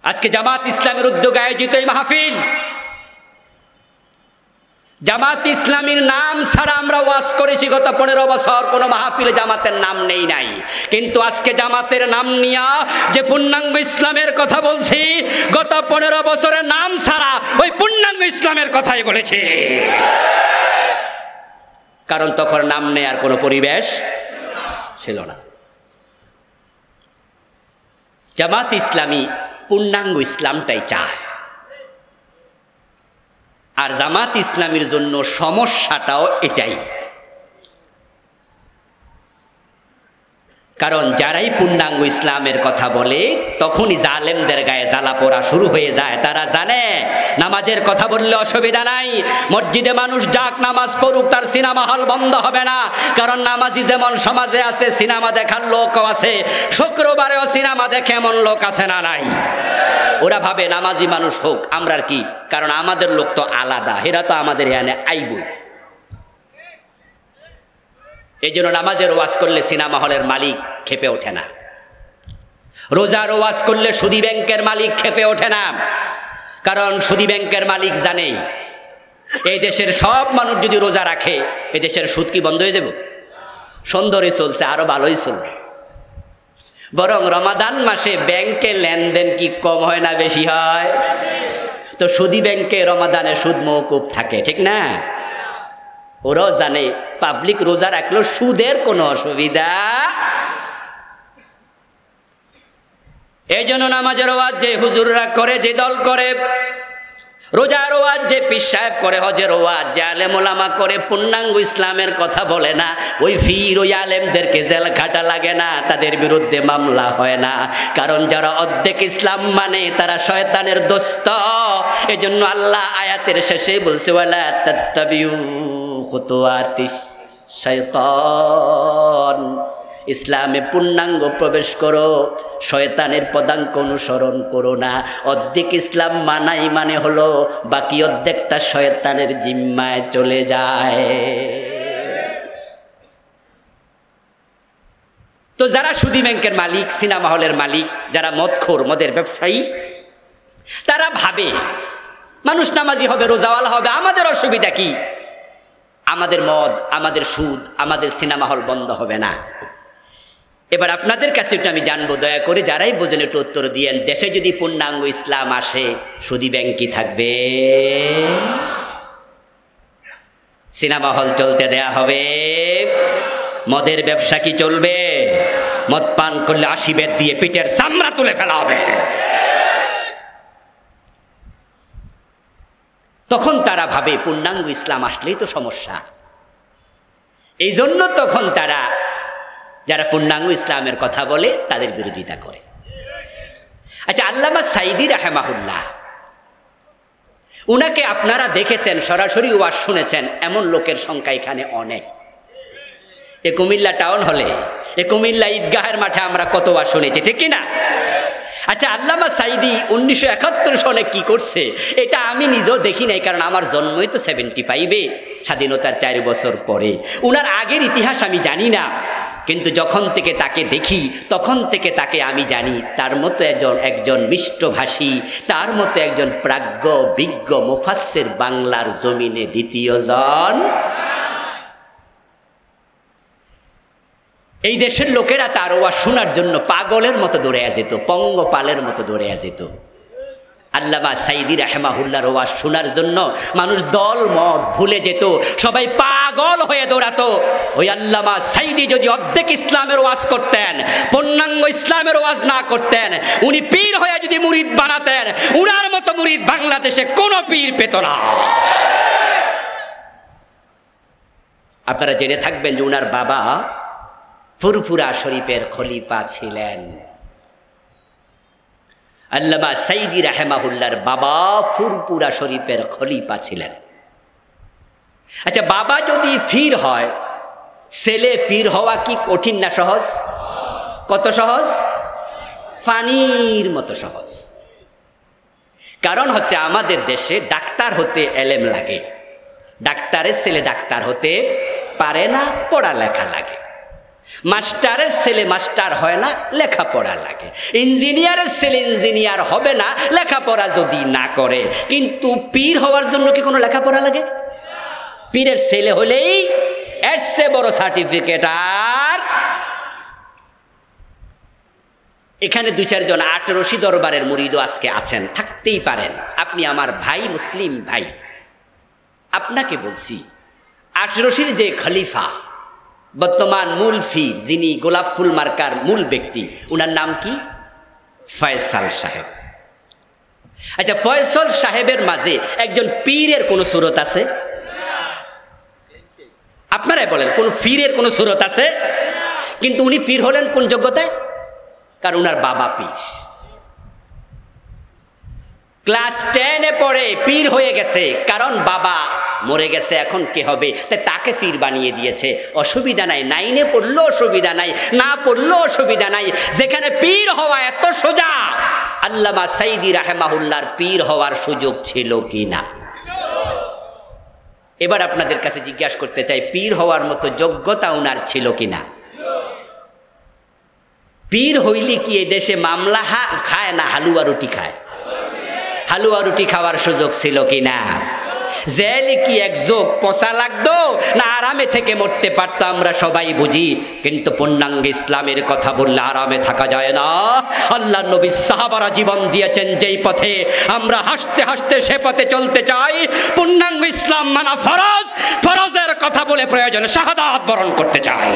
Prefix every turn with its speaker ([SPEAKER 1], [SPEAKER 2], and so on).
[SPEAKER 1] আজকে জামাত ইসলামের উদ্যোগে আয়োজিত এই মাহফিল, জামাত ইসলামীর নাম ছাড়া আমরা ওয়াজ করেছি গত 15 বছর, কোনো মাহফিলে জামাতের নাম নেই নাই। কিন্তু আজকে জামাতের নাম নিয়া যে পূর্ণাঙ্গ ইসলামের কথা বলছি, গত 15 বছরের নাম ছাড়া ওই পূর্ণাঙ্গ ইসলামের কথাই বলেছি। কারণ তখন নাম নেয়ার কোনো পরিবেশ ছিল না। জামাত ইসলামী পূর্ণাঙ্গ ইসলামটাই চায়, আর জামাত ইসলামীর জন্য সমস্যাটাও এটাই। কারণ যারাই পূর্ণাঙ্গ ইসলামের কথা বলে তখনই জালেমদের গায়ে জ্বালা পোড়া শুরু হয়ে যায়। তারা জানে নামাজের কথা বললে অসুবিধা নাই, মসজিদে মানুষ যাক নামাজ পড়ুক, তার সিনেমা হল বন্ধ হবে না। কারণ নামাজি যেমন সমাজে আছে, সিনেমা দেখার লোকও আছে, শুক্রবারেও সিনেমা দেখে এমন লোক আছে না নাই? ওরা ভাবে নামাজি মানুষ হোক, আমরা কি, কারণ আমাদের লোক তো আলাদা, এরা তো আমাদের এখানে আইবই। এই জন্য নামাজের ওয়াজ করলে সিনেমা হলের মালিক খেপে ওঠে না, রোজার ওয়াজ করলে সুদী ব্যাংকের মালিক খেপে ওঠে না। কারণ সুদী ব্যাংকের মালিক জানে এই দেশের সব মানুষ যদি রোজা রাখে এই দেশের সুদ কি বন্ধ হয়ে যাবে? সুন্দরই চলছে, আরো ভালোই চলবে। বরং রমাদান মাসে ব্যাংকে লেনদেন কি কম হয় না বেশি হয়? তো সুদী ব্যাংকে রমাদানে সুদ মওকুফ থাকে, ঠিক না? ওরাও জানে পাবলিক রোজা রাখলো সুদের কোনো অসুবিধা। এই জন্য নামাজের ওয়াজ যে হুজুররা করে, যে দল করে, রোজার ওয়াজ যে পীর সাহেব করে, হজের ওয়াজ যে আলেম ওলামা করে, পূর্ণাঙ্গ ইসলামের কথা বলে না, ওই পীর ওই আলেমদেরকে জেল খাটা লাগে না, তাদের বিরুদ্ধে মামলা হয় না। কারণ যারা অর্ধেক ইসলাম মানে তারা শয়তানের দোস্ত। এজন্য আল্লাহ আয়াতের শেষে বলছে, ওয়ালা তাত্তাবিউ খুতুওয়াতিশ শাইতান, ইসলামে পূর্ণাঙ্গ প্রবেশ করো, শয়তানের পদাঙ্ক অনুসরণ করো না। অর্ধেক ইসলাম মানাই মানে হলো বাকি অর্ধেকটা শয়তানের জিম্মায় চলে যায়। তো যারা সুদী ব্যাংকের মালিক, সিনেমা হলের মালিক, যারা মদখোর, মদের ব্যবসায়ী, তারা ভাবে মানুষ নামাজি হবে, রোজাওয়ালা হবে, আমাদের অসুবিধা কি? আমাদের মদ, আমাদের সুদ, আমাদের সিনেমা হল বন্ধ হবে না। এবার আপনাদের কাছে একটু আমি জানবো, দয়া করে যারাই বোঝেন একটু উত্তর দিয়েন, দেশে যদি পূর্ণাঙ্গ ইসলাম আসে সুদী ব্যাংক কি থাকবে? সিনেমা হল চলতে দেয়া হবে? মদের ব্যবসা কি চলবে? মদ পান করলে 80 বেত দিয়ে পিঠের চামড়া তুলে ফেলা হবে। তখন তারা ভাবে পূর্ণাঙ্গ ইসলাম আসলেই তো সমস্যা। এই জন্য তখন তারা, যারা পূর্ণাঙ্গ ইসলামের কথা বলে, তাদের বিরোধিতা করে। আচ্ছা, আল্লামা সাইদি রাহেমাহুল্লাহ, উনাকে আপনারা দেখেছেন, সরাসরি ওয়াজ শুনেছেন, এমন লোকের সংখ্যা এখানে অনেক। এ কুমিল্লা টাউন হলে, এ কুমিল্লা ঈদগাহের মাঠে আমরা কত ওয়াজ শুনেছি, ঠিক কিনা? আচ্ছা, আল্লামা সাইদি 1971 সনে কি করছে এটা আমি নিজেও দেখি নাই, কারণ আমার জন্মই তো 75-এ, স্বাধীনতার 4 বছর পরে। উনার আগের ইতিহাস আমি জানি না, কিন্তু যখন থেকে তাকে দেখি তখন থেকে তাকে আমি জানি তার মতো একজন মিষ্টভাষী, তার মতো একজন প্রাজ্ঞ বিজ্ঞ মুফাসসির বাংলার জমিনে দ্বিতীয় জন। এই দেশের লোকেরা তার ওয়াজ শোনার জন্য পাগলের মতো দৌড়ে যেত, পঙ্গপালের মতো দৌড়ে যেত। আল্লামা সাইদি রাহেমাহুল্লাহর ওয়াজ শোনার জন্য মানুষ দল মত ভুলে যেত, সবাই পাগল হয়ে দৌড়াতো। ওই আল্লামা সাইদি যদি অর্ধেক ইসলামের ওয়াজ করতেন, পূর্ণাঙ্গ ইসলামের ওয়াজ না করতেন, উনি পীর হয়ে যদি মুরিদ বানাতেন, উনার মতো মুরিদ বাংলাদেশে কোনো পীর পেত না। আপনারা জেনে থাকবেন যে উনার বাবা ফুরফুরা শরীফের খলিফা ছিলেন। আল্লামা সাইদি রাহেমাহুল্লাহর বাবা ফুরফুরা শরীফের খলিফা ছিলেন। আচ্ছা, বাবা যদি পীর হয়, ছেলে পীর হওয়া কি কঠিন না সহজ? কত সহজ? পানির মতো সহজ। কারণ হচ্ছে আমাদের দেশে ডাক্তার হতে এলেম লাগে, ডাক্তারের ছেলে ডাক্তার হতে পারে না, পড়ালেখা লাগে। মাস্টারের ছেলে মাস্টার হয় না, লেখাপড়া লাগে। ইঞ্জিনিয়ারের ছেলে ইঞ্জিনিয়ার হবে না লেখাপড়া যদি না করে। কিন্তু পীর হওয়ার জন্য কি কোনো লেখাপড়া লাগে? পীরের ছেলে হলেই এর চেয়ে বড় সার্টিফিকেট আর। এখানে ২-৪ জন ৮ রশি দরবারের মুরিদও আজকে আছেন, থাকতেই পারেন। আপনি আমার ভাই, মুসলিম ভাই, আপনাকে বলছি ৮ রশির যে খলিফা, বর্তমান মূল পীর, যিনি গোলাপ ফুল মার্কার মূল ব্যক্তি, উনার নাম কি? ফয়সাল সাহেব। আচ্ছা, ফয়সাল সাহেবের মাঝে একজন পীরের কোন সুরত আছে? আপনারাই বলেন, কোন পীরের কোন সুরত আছে? কিন্তু উনি পীর হলেন কোন যোগ্যতায়? কারণ উনার বাবা পীর। ক্লাস 10-এ পড়ে পীর হয়ে গেছে, কারণ বাবা মরে গেছে, এখন কে হবে? তাই তাকে পীর বানিয়ে দিয়েছে। অসুবিধা নাই, 9-এ পড়লো অসুবিধা নাই, না পড়লো অসুবিধা নাই। যেখানে পীর হওয়া এত সোজা, আল্লামা সাইদি রাহেমাহুল্লাহর পীর হওয়ার সুযোগ ছিল কি না? এবার আপনাদের কাছে জিজ্ঞাসা করতে চাই, পীর হওয়ার মতো যোগ্যতা উনার ছিল কিনা? পীর হইলে কি এই দেশে মামলা খায় না হালুয়া রুটি খায়? হালুয়া রুটি খাওয়ার সুযোগ ছিল কিনা? জেলে কি এক যোগ পচা লাগতো না আরামে থেকে মরতে পারতো? আমরা সবাই বুঝি, কিন্তু পূর্ণাঙ্গ ইসলামের কথা বললে আরামে থাকা যায় না। আল্লাহ নবী সাহাবারা জীবন দিয়েছেন যেই পথে, আমরা হাসতে হাসতে সে পথে চলতে চাই। পূর্ণাঙ্গ ইসলাম মানা ফরজ, ফরজের কথা বলে প্রয়োজনে শাহাদাত বরণ করতে চাই।